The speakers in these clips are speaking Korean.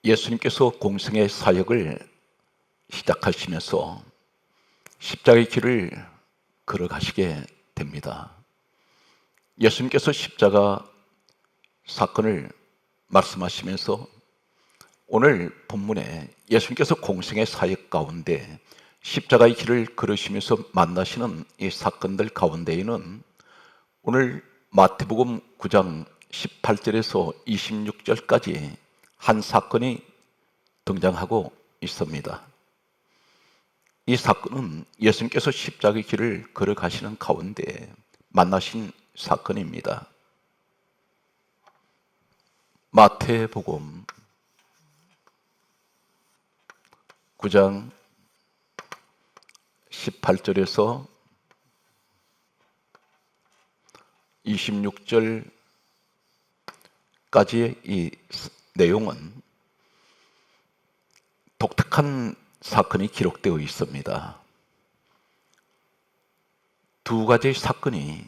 예수님께서 공생의 사역을 시작하시면서 십자가의 길을 걸어가시게 됩니다. 예수님께서 십자가 사건을 말씀하시면서 오늘 본문에 예수님께서 공생의 사역 가운데 십자가의 길을 걸으시면서 만나시는 이 사건들 가운데에는 오늘 마태복음 9장 18절에서 26절까지 한 사건이 등장하고 있습니다. 이 사건은 예수님께서 십자가의 길을 걸어가시는 가운데 만나신 사건입니다. 마태복음 9장 18절에서 26절까지의 이 내용은 독특한 사건이 기록되어 있습니다. 두 가지의 사건이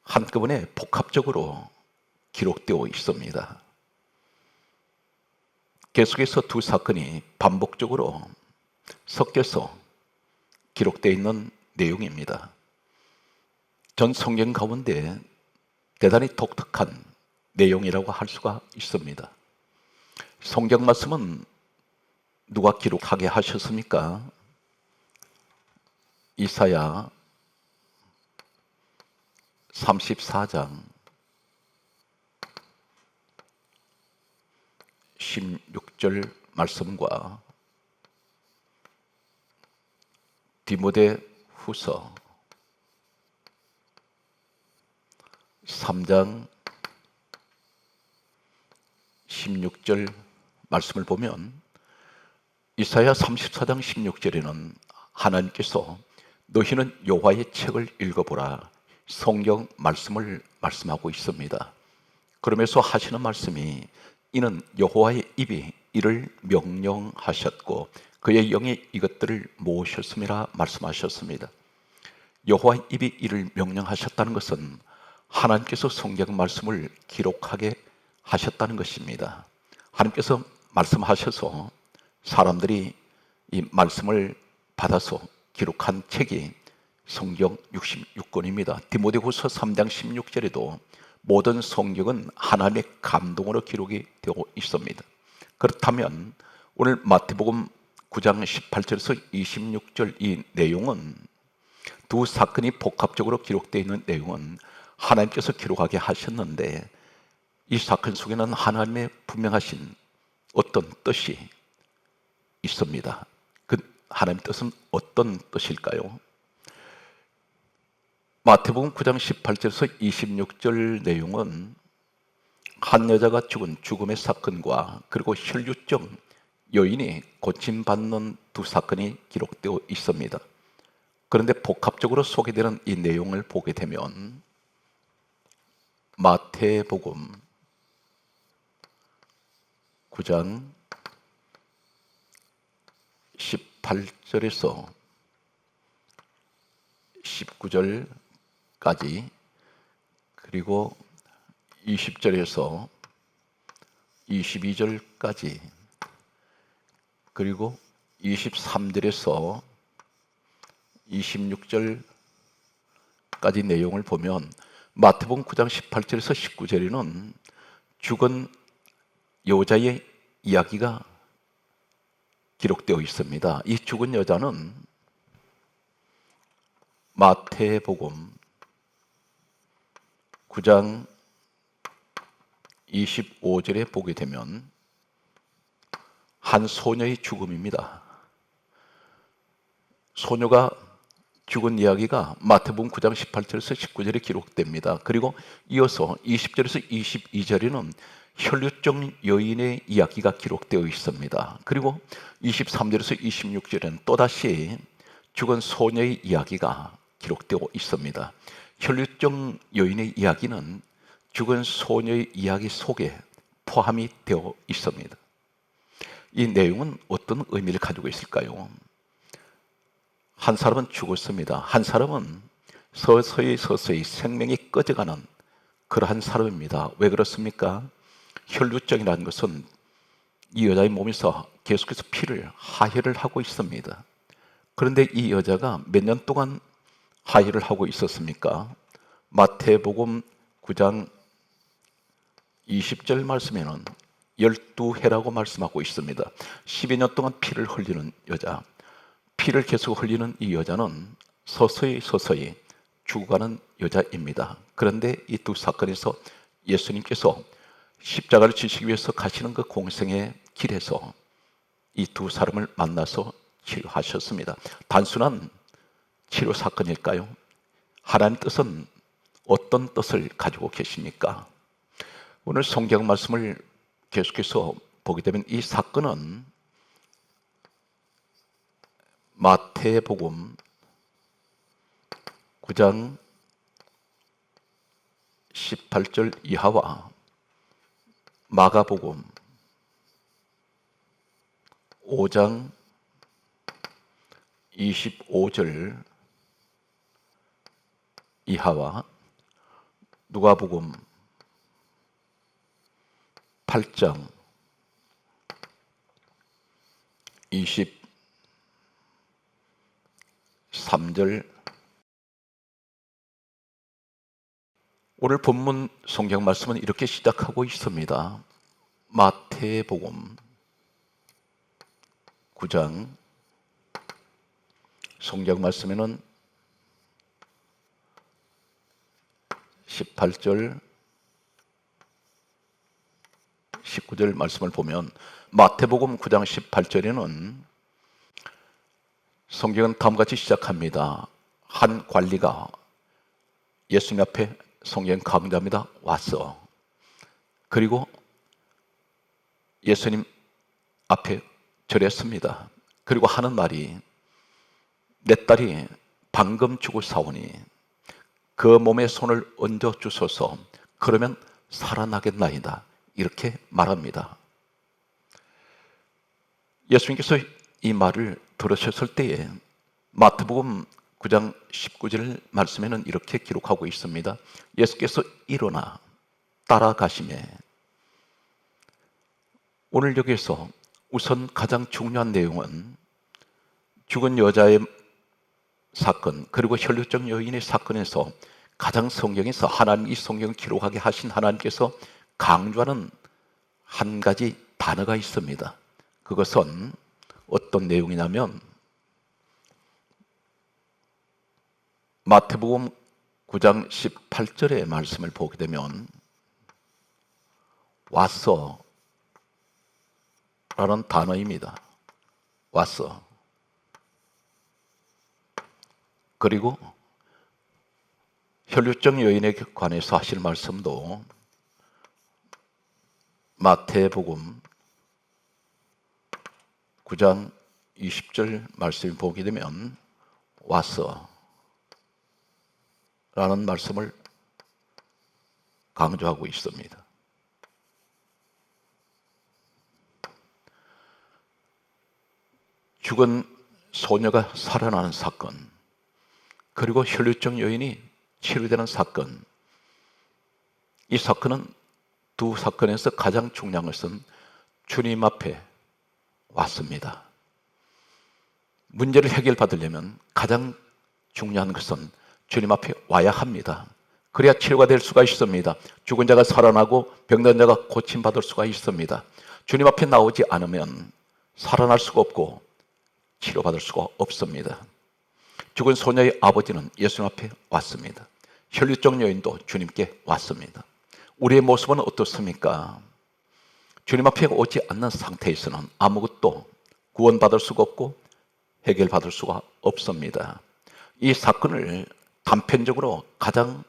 한꺼번에 복합적으로 기록되어 있습니다. 계속해서 두 사건이 반복적으로 섞여서 기록되어 있는 내용입니다. 전 성경 가운데 대단히 독특한 내용이라고 할 수가 있습니다. 성경 말씀은 누가 기록하게 하셨습니까? 이사야 34장 16절 말씀과 디모데후서 3장 16절 말씀을 보면 이사야 34장 16절에는 하나님께서 너희는 여호와의 책을 읽어보라 성경 말씀을 말씀하고 있습니다. 그러면서 하시는 말씀이 이는 여호와의 입이 이를 명령하셨고 그의 영이 이것들을 모으셨음이라 말씀하셨습니다. 여호와의 입이 이를 명령하셨다는 것은 하나님께서 성경 말씀을 기록하게 하셨다는 것입니다. 하나님께서 말씀하셔서 사람들이 이 말씀을 받아서 기록한 책이 성경 66권입니다. 디모데후서 3장 16절에도 모든 성경은 하나님의 감동으로 기록이 되고 있습니다. 그렇다면 오늘 마태복음 9장 18절에서 26절 이 내용은 두 사건이 복합적으로 기록되어 있는 내용은 하나님께서 기록하게 하셨는데 이 사건 속에는 하나님의 분명하신 어떤 뜻이 있습니다. 그 하나님의 뜻은 어떤 뜻일까요? 마태복음 9장 18절에서 26절 내용은 한 여자가 죽은 죽음의 사건과 그리고 혈류증 여인이 고침받는 두 사건이 기록되어 있습니다. 그런데 복합적으로 소개되는 이 내용을 보게 되면 마태복음 9장 18절에서 19절까지 그리고 20절에서 22절까지 그리고 23절에서 26절까지 내용을 보면 마태복음 9장 18절에서 19절에는 죽은 여자의 이야기가 기록되어 있습니다. 이 죽은 여자는 마태복음 9장 25절에 보게 되면 한 소녀의 죽음입니다. 소녀가 죽은 이야기가 마태복음 9장 18절에서 19절에 기록됩니다. 그리고 이어서 20절에서 22절에는 혈류증 여인의 이야기가 기록되어 있습니다. 그리고 23절에서 26절에는 또다시 죽은 소녀의 이야기가 기록되어 있습니다. 혈류증 여인의 이야기는 죽은 소녀의 이야기 속에 포함이 되어 있습니다. 이 내용은 어떤 의미를 가지고 있을까요? 한 사람은 죽었습니다. 한 사람은 서서히 생명이 꺼져가는 그러한 사람입니다. 왜 그렇습니까? 혈류증이라는 것은 이 여자의 몸에서 계속해서 피를 하혈을 하고 있습니다. 그런데 이 여자가 몇 년 동안 하혈을 하고 있었습니까? 마태복음 9장 20절 말씀에는 12해라고 말씀하고 있습니다. 12년 동안 피를 흘리는 여자, 피를 계속 흘리는 이 여자는 서서히 죽어가는 여자입니다. 그런데 이 두 사건에서 예수님께서 십자가를 지시기 위해서 가시는 그 공생의 길에서 이 두 사람을 만나서 치료하셨습니다. 단순한 치료 사건일까요? 하나님 뜻은 어떤 뜻을 가지고 계십니까? 오늘 성경 말씀을 계속해서 보게 되면 이 사건은 마태복음 9장 18절 이하와 마가복음 5장 25절 이하와 누가복음 8장 23절. 오늘 본문 성경 말씀은 이렇게 시작하고 있습니다. 마태복음 9장 성경 말씀에는 18절 19절 말씀을 보면 마태복음 9장 18절에는 성경은 다음과 같이 시작합니다. 한 관리가 예수님 앞에 성경 강좌입니다. 왔어. 그리고 예수님 앞에 절했습니다. 그리고 하는 말이 내 딸이 방금 죽었사오니 그 몸에 손을 얹어 주소서. 그러면 살아나겠나이다. 이렇게 말합니다. 예수님께서 이 말을 들으셨을 때에 마태복음 9장 19절 말씀에는 이렇게 기록하고 있습니다. 예수께서 일어나 따라가시매. 오늘 여기에서 우선 가장 중요한 내용은 죽은 여자의 사건 그리고 혈류증 여인의 사건에서 가장 성경에서 하나님 이 성경을 기록하게 하신 하나님께서 강조하는 한 가지 단어가 있습니다. 그것은 어떤 내용이냐면 마태복음 9장 18절의 말씀을 보게 되면 왔어 라는 단어입니다. 왔어. 그리고 혈류증 여인에 관해서 하실 말씀도 마태복음 9장 20절 말씀을 보게 되면 왔어 라는 말씀을 강조하고 있습니다. 죽은 소녀가 살아나는 사건 그리고 혈류증 여인이 치료되는 사건, 이 사건은 두 사건에서 가장 중요한 것은 주님 앞에 왔습니다. 문제를 해결받으려면 가장 중요한 것은 주님 앞에 와야 합니다. 그래야 치료가 될 수가 있습니다. 죽은 자가 살아나고 병든 자가 고침받을 수가 있습니다. 주님 앞에 나오지 않으면 살아날 수가 없고 치료받을 수가 없습니다. 죽은 소녀의 아버지는 예수님 앞에 왔습니다. 혈류증 여인도 주님께 왔습니다. 우리의 모습은 어떻습니까? 주님 앞에 오지 않는 상태에서는 아무것도 구원받을 수가 없고 해결받을 수가 없습니다. 이 사건을 단편적으로 가장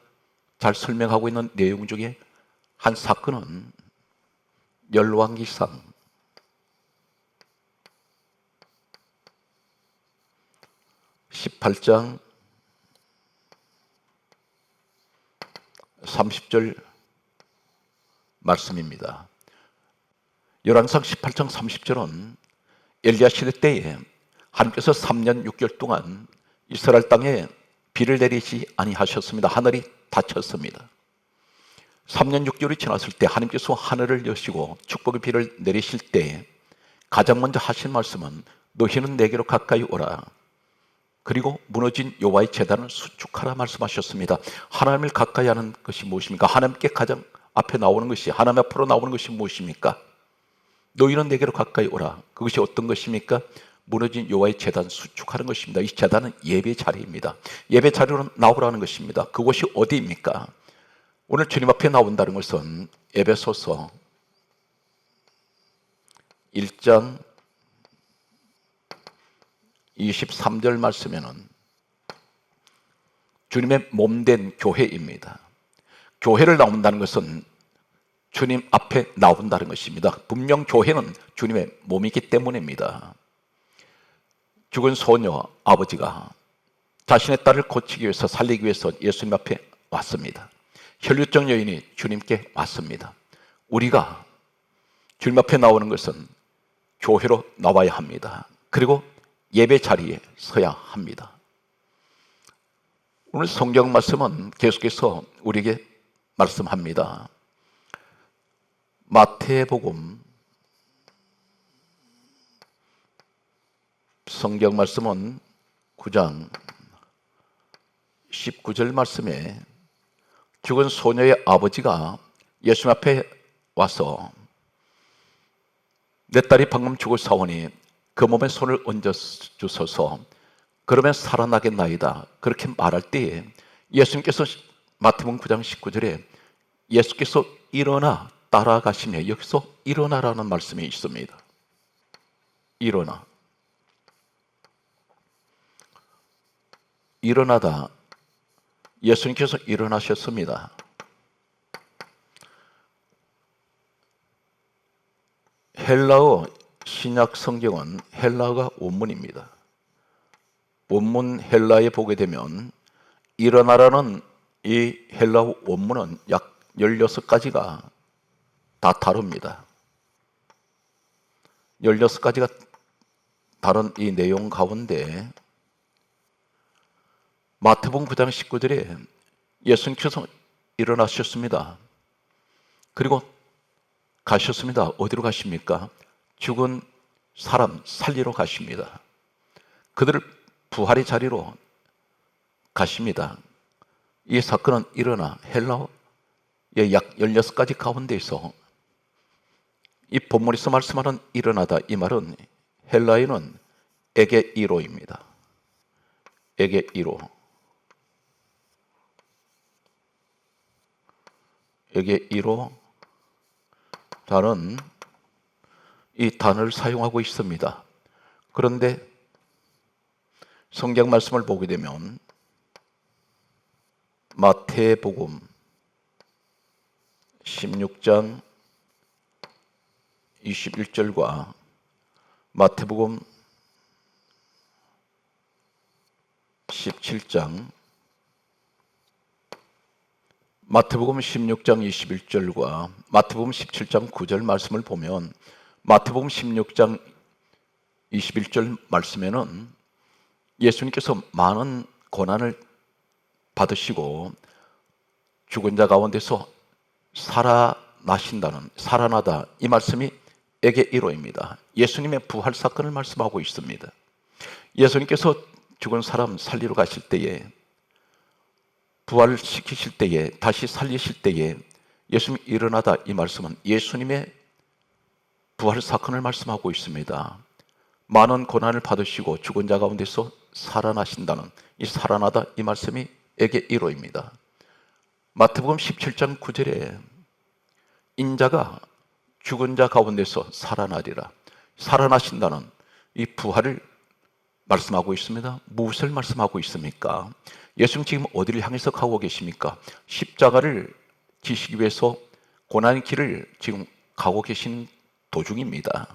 잘 설명하고 있는 내용 중에 한 사건은 열왕기상 18장 30절 말씀입니다. 열왕기상 18장 30절은 엘리야 시대 때에 하나님께서 3년 6개월 동안 이스라엘 땅에 비를 내리지 아니하셨습니다. 하늘이 닫혔습니다. 3년 6개월이 지났을 때 하나님께서 하늘을 여시고 축복의 비를 내리실 때 가장 먼저 하신 말씀은 너희는 내게로 가까이 오라. 그리고 무너진 여호와의 제단을 수축하라 말씀하셨습니다. 하나님을 가까이 하는 것이 무엇입니까? 하나님께 가장 앞에 나오는 것이, 하나님 앞으로 나오는 것이 무엇입니까? 너희는 내게로 가까이 오라. 그것이 어떤 것입니까? 무너진 여호와의 제단 수축하는 것입니다. 이 제단은 예배 자리입니다. 예배 자리로 나오라는 것입니다. 그곳이 어디입니까? 오늘 주님 앞에 나온다는 것은 에베소서 1장 23절 말씀에는 주님의 몸된 교회입니다. 교회를 나온다는 것은 주님 앞에 나온다는 것입니다. 분명 교회는 주님의 몸이기 때문입니다. 죽은 소녀 아버지가 자신의 딸을 고치기 위해서, 살리기 위해서 예수님 앞에 왔습니다. 혈류증 여인이 주님께 왔습니다. 우리가 주님 앞에 나오는 것은 교회로 나와야 합니다. 그리고 예배 자리에 서야 합니다. 오늘 성경 말씀은 계속해서 우리에게 말씀합니다. 마태복음 성경 말씀은 9장 19절 말씀에 죽은 소녀의 아버지가 예수님 앞에 와서 내 딸이 방금 죽었사오니 그 몸에 손을 얹어 주소서, 그러면 살아나겠나이다. 그렇게 말할 때에 예수님께서 마태복음 9장 19절에 예수께서 일어나 따라가시며, 여기서 일어나라는 말씀이 있습니다. 일어나. 일어나다. 예수님께서 일어나셨습니다. 헬라어 신약 성경은 헬라어가 원문입니다. 원문 헬라에 보게 되면 일어나라는 이 헬라어 원문은 약 16가지가 다 다릅니다. 16가지가 다른 이 내용 가운데 마태복음 9장 19절에 예수님께서 일어나셨습니다. 그리고 가셨습니다. 어디로 가십니까? 죽은 사람 살리러 가십니다. 그들을 부활의 자리로 가십니다. 이 사건은 일어나 헬라어의 약 16가지 가운데에서 이 본문에서 말씀하는 일어나다, 이 말은 헬라어는 에게이로입니다. 에게이로. 에게이로 단은 이 단어를 사용하고 있습니다. 그런데 성경 말씀을 보게 되면 마태복음 16장 21절과 마태복음 16장 21절과 마태복음 17장 9절 말씀을 보면 마태복음 16장 21절 말씀에는 예수님께서 많은 고난을 받으시고 죽은 자 가운데서 살아나다, 이 말씀이 에게이로입니다. 예수님의 부활 사건을 말씀하고 있습니다. 예수님께서 죽은 사람 살리러 가실 때에, 부활시키실 때에, 다시 살리실 때에 예수님이 일어나다, 이 말씀은 예수님의 부활 사건을 말씀하고 있습니다. 많은 고난을 받으시고 죽은 자 가운데서 살아나신다는, 이 살아나다, 이 말씀이 에게이로입니다. 마태복음 17장 9절에 인자가 죽은 자 가운데서 살아나리라, 살아나신다는 이 부활을 말씀하고 있습니다. 무엇을 말씀하고 있습니까? 예수님 지금 어디를 향해서 가고 계십니까? 십자가를 지시기 위해서 고난의 길을 지금 가고 계신 도중입니다.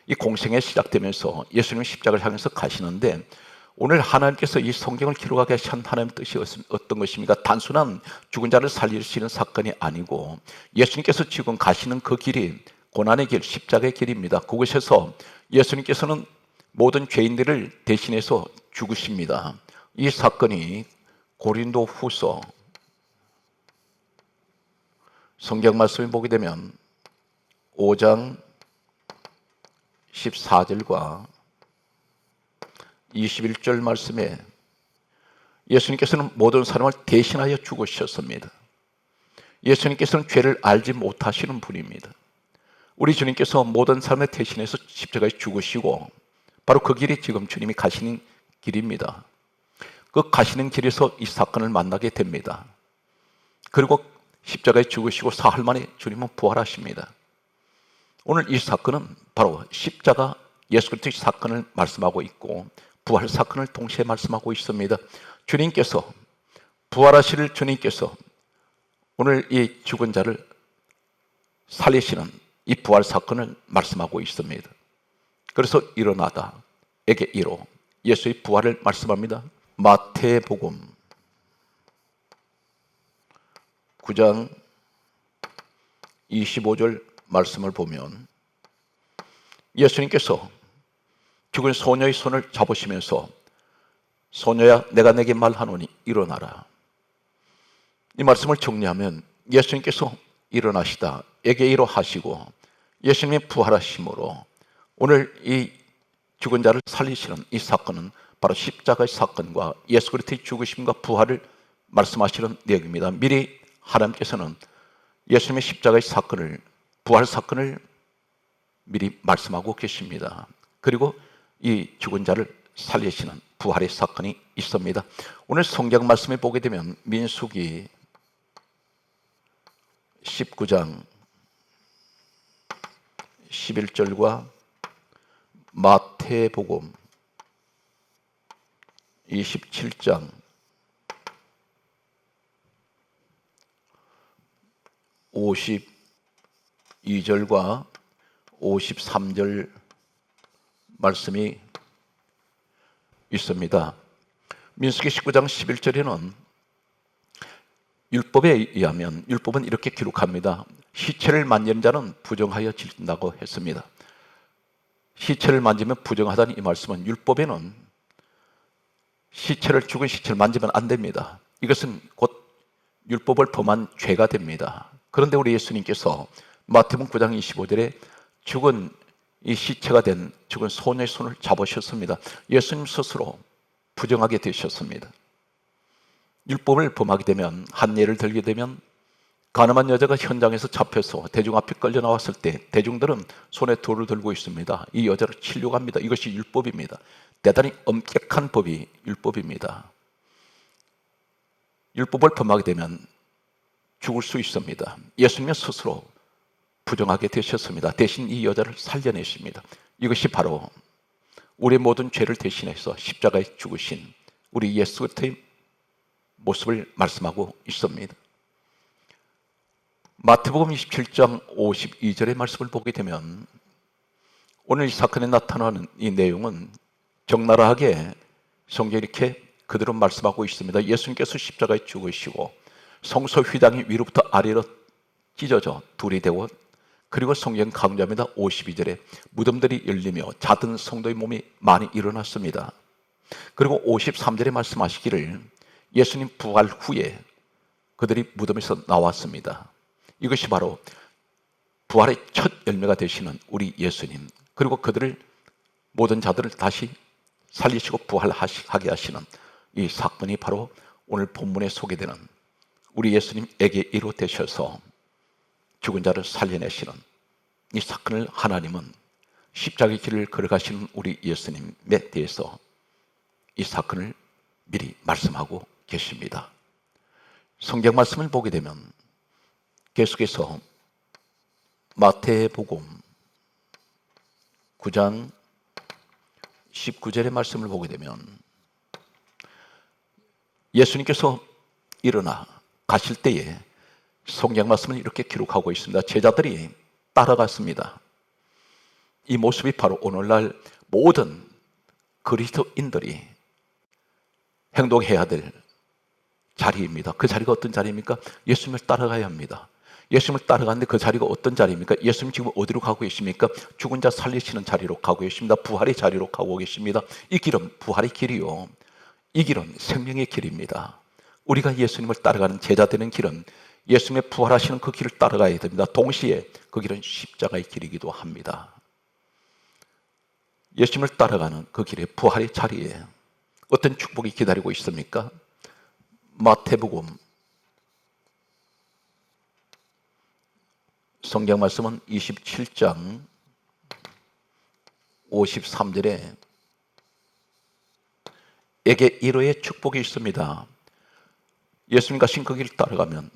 이 공생에 시작되면서 예수님은 십자가를 향해서 가시는데, 오늘 하나님께서 이 성경을 기록하게 하신 하나님의 뜻이 어떤 것입니까? 단순한 죽은 자를 살리시는 사건이 아니고 예수님께서 지금 가시는 그 길이 고난의 길, 십자가의 길입니다. 그곳에서 예수님께서는 모든 죄인들을 대신해서 죽으십니다. 이 사건이 고린도후서 성경 말씀을 보게 되면 5장 14절과 21절 말씀에 예수님께서는 모든 사람을 대신하여 죽으셨습니다. 예수님께서는 죄를 알지 못하시는 분입니다. 우리 주님께서 모든 사람을 대신해서 십자가에 죽으시고 바로 그 길이 지금 주님이 가시는 길입니다. 그 가시는 길에서 이 사건을 만나게 됩니다. 그리고 십자가에 죽으시고 사흘 만에 주님은 부활하십니다. 오늘 이 사건은 바로 십자가 예수 그리스도의 사건을 말씀하고 있고 부활 사건을 동시에 말씀하고 있습니다. 주님께서 부활하실 주님께서 오늘 이 죽은 자를 살리시는 이 부활 사건을 말씀하고 있습니다. 그래서 일어나다 에게 이로 예수의 부활을 말씀합니다. 마태복음 9장 25절 말씀을 보면 예수님께서 죽은 소녀의 손을 잡으시면서 소녀야 내가 내게 말하노니 일어나라. 이 말씀을 정리하면 예수님께서 일어나시다 에게 이로 하시고 예수님의 부활하심으로 오늘 이 죽은 자를 살리시는 이 사건은 바로 십자가의 사건과 예수 그리스도의 죽으심과 부활을 말씀하시는 내용입니다. 미리 하나님께서는 예수님의 십자가의 사건을 부활 사건을 미리 말씀하고 계십니다. 그리고 이 죽은 자를 살리시는 부활의 사건이 있습니다. 오늘 성경 말씀에 보게 되면 민수기 19장 11절과 마태복음 27장 52절과 53절 말씀이 있습니다. 민수기 19장 11절에는 율법에 의하면 율법은 이렇게 기록합니다. 시체를 만지는 자는 부정하여 진다고 했습니다. 시체를 만지면 부정하다는 이 말씀은 율법에는 죽은 시체를 만지면 안 됩니다. 이것은 곧 율법을 범한 죄가 됩니다. 그런데 우리 예수님께서 마태복음 9장 25절에 죽은 이 시체가 된 죽은 소녀의 손을 잡으셨습니다. 예수님 스스로 부정하게 되셨습니다. 율법을 범하게 되면, 한 예를 들게 되면 가늠한 여자가 현장에서 잡혀서 대중 앞에 끌려 나왔을 때 대중들은 손에 돌을 들고 있습니다. 이 여자를 치려고 합니다. 이것이 율법입니다. 대단히 엄격한 법이 율법입니다. 율법을 범하게 되면 죽을 수 있습니다. 예수님은 스스로 부정하게 되셨습니다. 대신 이 여자를 살려내십니다. 이것이 바로 우리의 모든 죄를 대신해서 십자가에 죽으신 우리 예수 그리스도의 모습을 말씀하고 있습니다. 마태복음 27장 52절의 말씀을 보게 되면 오늘 이 사건에 나타나는 이 내용은 적나라하게 성경이 이렇게 그대로 말씀하고 있습니다. 예수님께서 십자가에 죽으시고 성소 휘장이 위로부터 아래로 찢어져 둘이 되고, 그리고 성경 강조합니다. 52절에 무덤들이 열리며 자든 성도의 몸이 많이 일어났습니다. 그리고 53절에 말씀하시기를 예수님 부활 후에 그들이 무덤에서 나왔습니다. 이것이 바로 부활의 첫 열매가 되시는 우리 예수님, 그리고 그들을 모든 자들을 다시 살리시고 부활하게 하시는 이 사건이 바로 오늘 본문에 소개되는 우리 예수님에게 이루어되셔서 죽은 자를 살려내시는 이 사건을 하나님은 십자가의 길을 걸어가시는 우리 예수님에 대해서 이 사건을 미리 말씀하고 계십니다. 성경 말씀을 보게 되면 계속해서 마태복음 9장 19절의 말씀을 보게 되면 예수님께서 일어나 가실 때에 성경 말씀을 이렇게 기록하고 있습니다. 제자들이 따라갔습니다. 이 모습이 바로 오늘날 모든 그리스도인들이 행동해야 될 자리입니다. 그 자리가 어떤 자리입니까? 예수님을 따라가야 합니다. 예수님을 따라가는데 그 자리가 어떤 자리입니까? 예수님 지금 어디로 가고 계십니까? 죽은 자 살리시는 자리로 가고 계십니다. 부활의 자리로 가고 계십니다. 이 길은 부활의 길이요, 이 길은 생명의 길입니다. 우리가 예수님을 따라가는 제자 되는 길은 예수님의 부활하시는 그 길을 따라가야 됩니다. 동시에 그 길은 십자가의 길이기도 합니다. 예수님을 따라가는 그 길에 부활의 자리에 어떤 축복이 기다리고 있습니까? 마태복음 성경 말씀은 27장 53절에 에게 이로의 축복이 있습니다. 예수님 가신 그 길을 따라가면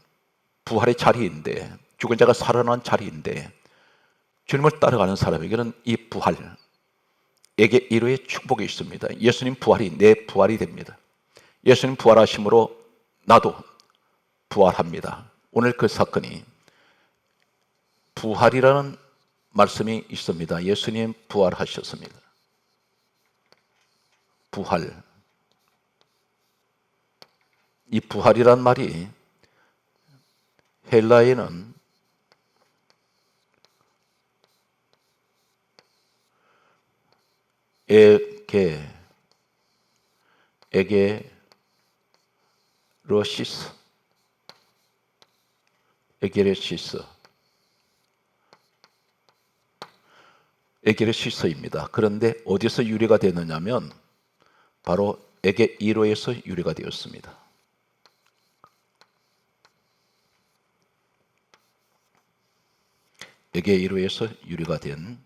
부활의 자리인데, 죽은 자가 살아난 자리인데, 주님을 따라가는 사람에게는 이 부활, 에게 이로의 축복이 있습니다. 예수님 부활이 내 부활이 됩니다. 예수님 부활하심으로 나도 부활합니다. 오늘 그 사건이 부활이라는 말씀이 있습니다. 예수님 부활하셨습니다. 부활. 이 부활이란 말이 헬라에는 에게레시스, 에게레시스입니다. 그런데 어디서 유래가 되느냐면 바로 에게이로에서 유래가 되었습니다. 에게이로에서 유래가 된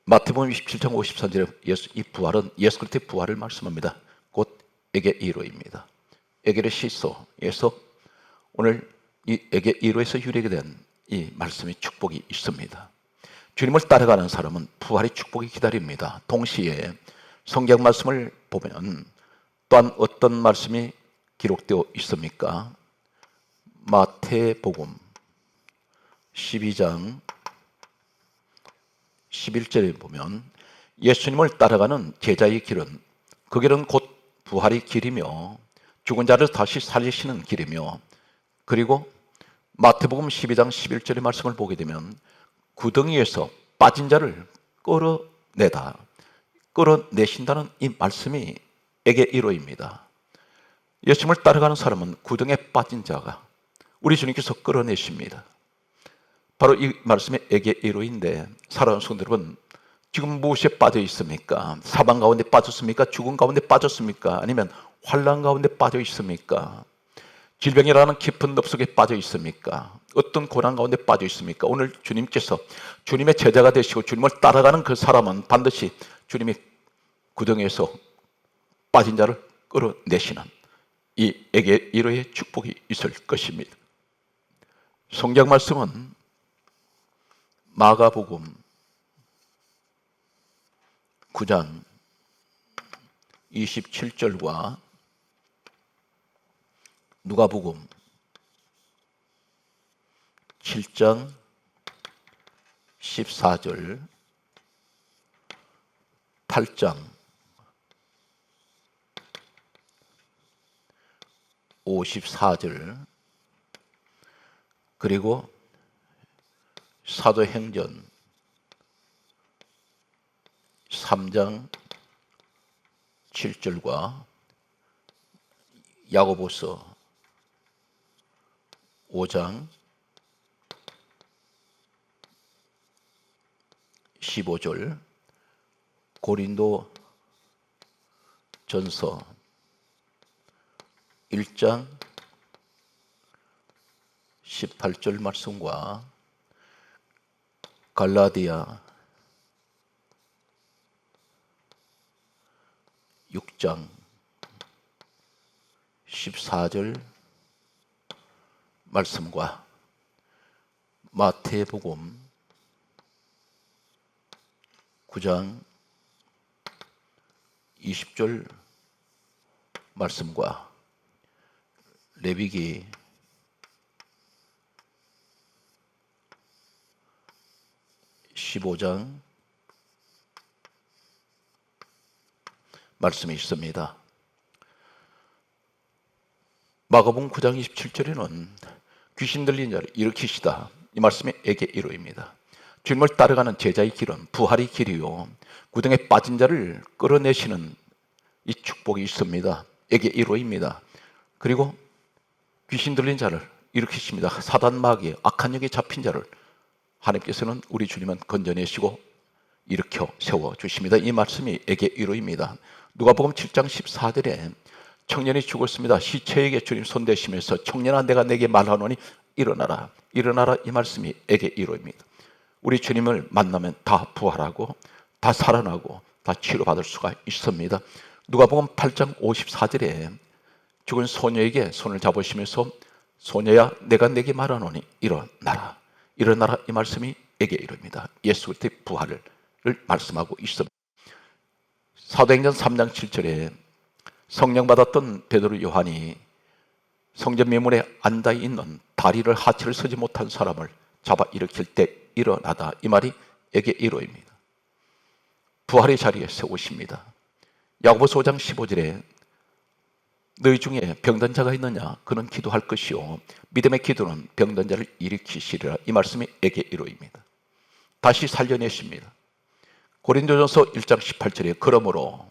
마태복음 27장 53절에 이 부활은 예수 그리스도의 부활을 말씀합니다. 곧 에게이로입니다. 에게레시소에서 오늘 이 에게이로에서 유래가 된 이 말씀의 축복이 있습니다. 주님을 따라가는 사람은 부활의 축복이 기다립니다. 동시에 성경 말씀을 보면 또한 어떤 말씀이 기록되어 있습니까? 마태복음 12장 11절에 보면 예수님을 따라가는 제자의 길은 그 길은 곧 부활의 길이며 죽은 자를 다시 살리시는 길이며, 그리고 마태복음 12장 11절의 말씀을 보게 되면 구덩이에서 빠진 자를 끌어내신다는 이 말씀이 에게이로입니다. 예수님을 따라가는 사람은 구덩이에 빠진 자가 우리 주님께서 끌어내십니다. 바로 이 말씀이 에게이로인데, 사랑하는 성도 여러분, 지금 무엇에 빠져 있습니까? 사방 가운데 빠졌습니까? 죽음 가운데 빠졌습니까? 아니면 환난 가운데 빠져 있습니까? 질병이라는 깊은 늪 속에 빠져 있습니까? 어떤 고난 가운데 빠져 있습니까? 오늘 주님께서 주님의 제자가 되시고 주님을 따라가는 그 사람은 반드시 주님이 구덩이에서 빠진 자를 끌어내시는 이 에게이로의 축복이 있을 것입니다. 성경 말씀은 마가복음 9장 27절과 누가복음 7장 14절, 8장 54절, 그리고 사도행전 3장 7절과 야고보서 5장 15절, 고린도 전서 1장 18절 말씀과 갈라디아 6장 14절 말씀과 마태복음 9장 20절 말씀과 레위기 15장 말씀이 있습니다. 마가복음 9장 27절에는 귀신 들린 자를 일으키시다, 이 말씀이 에게이로입니다. 주님을 따라가는 제자의 길은 부활의 길이요, 구덩이에 빠진 자를 끌어내시는 이 축복이 있습니다. 에게이로입니다. 그리고 귀신 들린 자를 일으키십니다. 사단 마귀의 악한 영에 잡힌 자를 하나님께서는 우리 주님은 건져내시고 일으켜 세워주십니다. 이 말씀이 에게 이루입니다. 누가복음 7장 14절에 청년이 죽었습니다. 시체에게 주님 손대시면서 청년아 내가 내게 말하노니 일어나라 일어나라 이 말씀이 에게 이루입니다. 우리 주님을 만나면 다 부활하고 다 살아나고 다 치료받을 수가 있습니다. 누가복음 8장 54절에 죽은 소녀에게 손을 잡으시면서 소녀야 내가 내게 말하노니 일어나라 일어나라 이 말씀이 에게 이릅니다. 예수 그리스도의 부활을 말씀하고 있습니다. 사도행전 3장 7절에 성령 받았던 베드로 요한이 성전 미문에 앉아 있는 다리를 하체를 서지 못한 사람을 잡아 일으킬 때 일어나다 이 말이 에게 이루입니다. 부활의 자리에 세우십니다. 야고보서 5장 15절에 너희 중에 병든 자가 있느냐 그는 기도할 것이요 믿음의 기도는 병든 자를 일으키시리라 이 말씀이 에게 이루입니다. 다시 살려내십니다. 고린도전서 1장 18절에 그러므로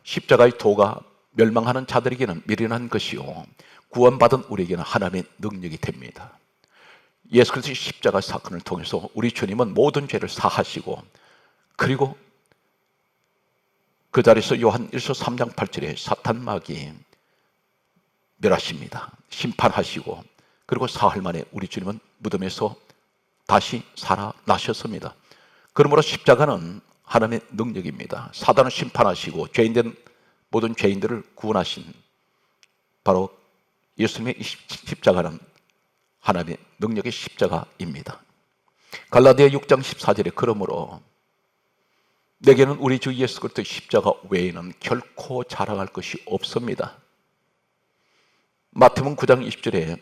십자가의 도가 멸망하는 자들에게는 미련한 것이요 구원받은 우리에게는 하나님의 능력이 됩니다. 예수 그리스도의 십자가 사건을 통해서 우리 주님은 모든 죄를 사하시고 그리고 그 자리에서 요한 1서 3장 8절에 사탄 마귀 멸하십니다. 심판하시고 그리고 사흘 만에 우리 주님은 무덤에서 다시 살아나셨습니다. 그러므로 십자가는 하나님의 능력입니다. 사단을 심판하시고 죄인된 모든 죄인들을 구원하신 바로 예수님의 십자가는 하나님의 능력의 십자가입니다. 갈라디아 6장 14절에 그러므로 내게는 우리 주 예수 그리스도의 십자가 외에는 결코 자랑할 것이 없습니다. 마태복음 9장 20절에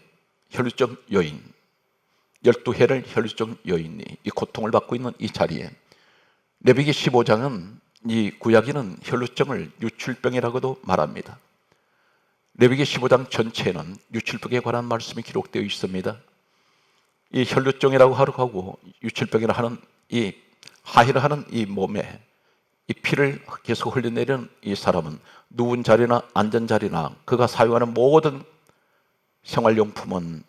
혈루증 여인 12해를 혈루증 여인이 이 고통을 받고 있는 이 자리에 레위기 15장은 이 구약인은 혈루증을 유출병이라고도 말합니다. 레위기 15장 전체에는 유출병에 관한 말씀이 기록되어 있습니다. 이 혈루증이라고 하고 유출병이라 하는 이 하혈을 하는 이 몸에 이 피를 계속 흘려내리는 이 사람은 누운 자리나 앉은 자리나 그가 사용하는 모든 생활용품은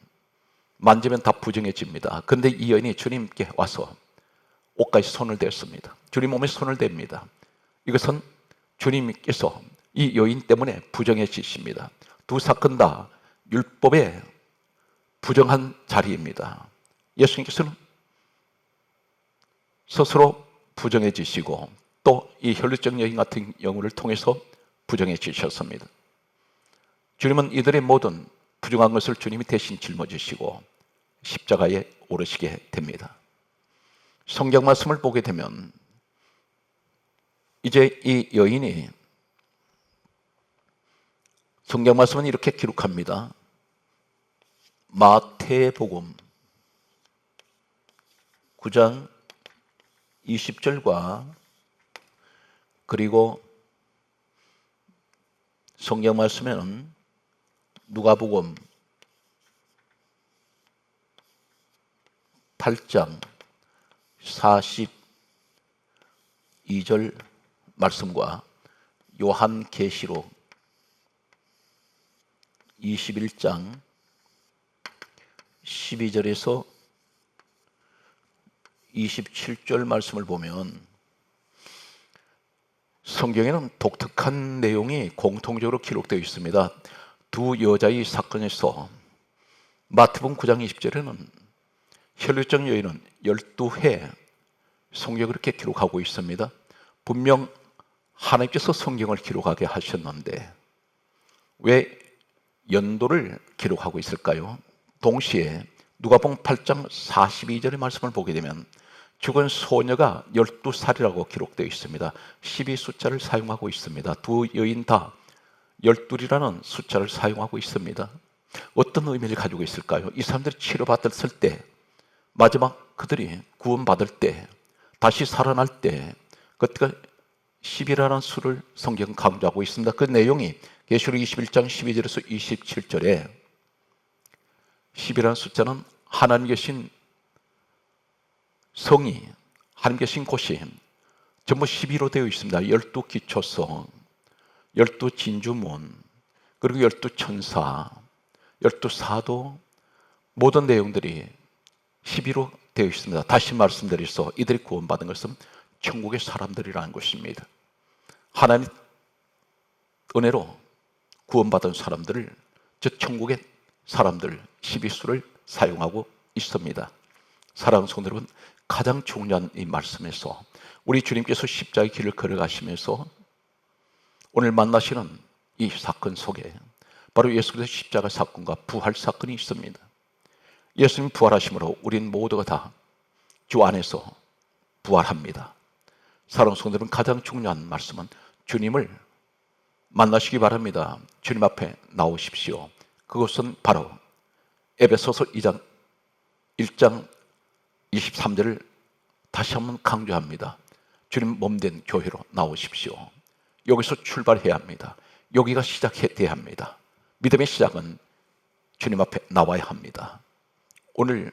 만지면 다 부정해집니다. 그런데 이 여인이 주님께 와서 옷까지 손을 댔습니다. 주님 몸에 손을 댑니다. 이것은 주님께서 이 여인 때문에 부정해지십니다. 두 사건 다 율법에 부정한 자리입니다. 예수님께서는 스스로 부정해지시고 또 이 혈루증 여인 같은 경우를 통해서 부정해지셨습니다. 주님은 이들의 모든 부정한 것을 주님이 대신 짊어지시고 십자가에 오르시게 됩니다. 성경 말씀을 보게 되면 이제 이 여인이 성경 말씀은 이렇게 기록합니다. 마태복음 9장 20절과 그리고 성경 말씀에는 누가복음 8장 42절 말씀과 요한계시록 21장 12절에서 27절 말씀을 보면 성경에는 독특한 내용이 공통적으로 기록되어 있습니다. 두 여자의 사건에서 마태복음 9장 20절에는 혈루증 여인은 12회 성경을 그렇게 기록하고 있습니다. 분명 하나님께서 성경을 기록하게 하셨는데 왜 연도를 기록하고 있을까요? 동시에 누가복음 8장 42절의 말씀을 보게 되면 죽은 소녀가 12살이라고 기록되어 있습니다. 12 숫자를 사용하고 있습니다. 두 여인 다 12이라는 숫자를 사용하고 있습니다. 어떤 의미를 가지고 있을까요? 이 사람들이 치료받았을 때 마지막 그들이 구원받을 때 다시 살아날 때 그때가 10이라는 수를 성경은 강조하고 있습니다. 그 내용이 계시록 21장 12절에서 27절에 10이라는 숫자는 하나님 계신 성이 하나님 계신 곳이 전부 12로 되어 있습니다. 12기초성, 12진주문, 그리고 12천사, 열두 사도 모든 내용들이 12로 되어 있습니다. 다시 말씀드려서 이들이 구원받은 것은 천국의 사람들이라는 것입니다. 하나님 은혜로 구원받은 사람들을, 즉 천국의 사람들 12수를 사용하고 있습니다. 사랑하는 성도 여러분, 가장 중요한 이 말씀에서 우리 주님께서 십자가의 길을 걸어가시면서 오늘 만나시는 이 사건 속에 바로 예수 그리스도의 십자가 사건과 부활 사건이 있습니다. 예수님 부활하심으로 우린 모두가 다 주 안에서 부활합니다. 사랑하는 성도 여러분, 가장 중요한 말씀은 주님을 만나시기 바랍니다. 주님 앞에 나오십시오. 그것은 바로 에베소서 2장 1장 23절을 다시 한번 강조합니다. 주님 몸된 교회로 나오십시오. 여기서 출발해야 합니다. 여기가 시작돼야 합니다. 믿음의 시작은 주님 앞에 나와야 합니다. 오늘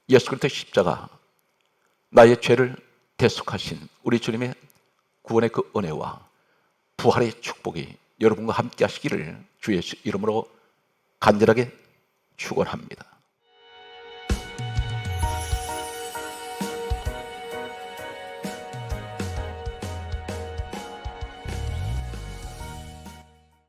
예수 그리스도의 십자가, 나의 죄를 대속하신 우리 주님의 구원의 그 은혜와 부활의 축복이 여러분과 함께 하시기를 주의 이름으로 간절하게 축원합니다.